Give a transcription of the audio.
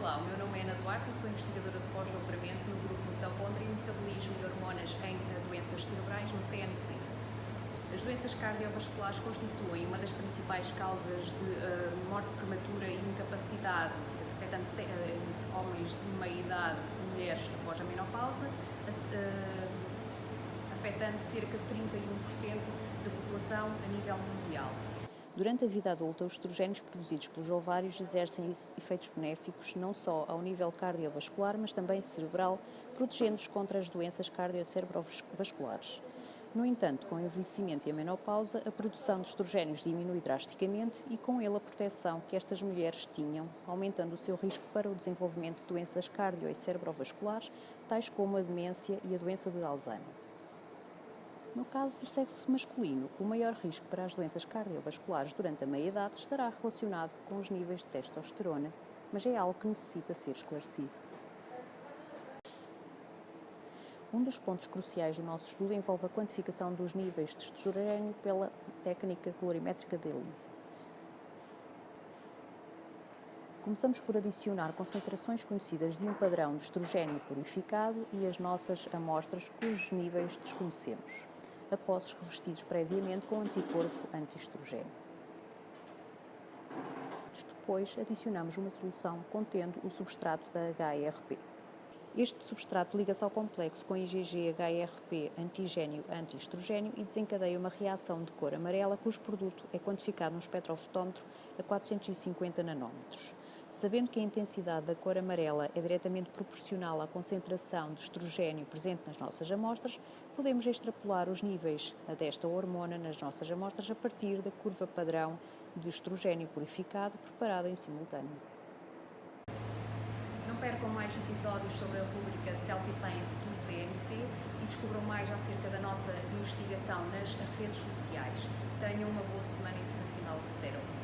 Olá, o meu nome é Ana Duarte e sou investigadora de pós-doutoramento no grupo Mitocôndria, Metabolismo e Hormonas em Doenças Cerebrais no CNC. As doenças cardiovasculares constituem uma das principais causas de morte prematura e incapacidade, afetando homens de meia idade e mulheres após a menopausa, afetando cerca de 31% da população a nível mundial. Durante a vida adulta, os estrogénios produzidos pelos ovários exercem efeitos benéficos não só ao nível cardiovascular, mas também cerebral, protegendo-os contra as doenças cardiocerebrovasculares. No entanto, com o envelhecimento e a menopausa, a produção de estrogénios diminui drasticamente e com ele a proteção que estas mulheres tinham, aumentando o seu risco para o desenvolvimento de doenças cardio- e cerebrovasculares, tais como a demência e a doença de Alzheimer. No caso do sexo masculino, o maior risco para as doenças cardiovasculares durante a meia-idade estará relacionado com os níveis de testosterona, mas é algo que necessita ser esclarecido. Um dos pontos cruciais do nosso estudo envolve a quantificação dos níveis de estrogênio pela técnica colorimétrica de ELISA. Começamos por adicionar concentrações conhecidas de um padrão de estrogênio purificado e as nossas amostras cujos níveis desconhecemos, apósitos revestidos previamente com anticorpo anti-estrogênio. Depois, adicionamos uma solução contendo o substrato da HRP. Este substrato liga-se ao complexo com IgG-HRP antigênio anti-estrogênio e desencadeia uma reação de cor amarela cujo produto é quantificado no espectrofotómetro a 450 nanômetros. Sabendo que a intensidade da cor amarela é diretamente proporcional à concentração de estrogênio presente nas nossas amostras, podemos extrapolar os níveis desta hormona nas nossas amostras a partir da curva padrão de estrogênio purificado preparada em simultâneo. Não percam mais episódios sobre a rubrica Selfie Science do CNC e descubram mais acerca da nossa investigação nas redes sociais. Tenham uma boa Semana Internacional do Cérebro.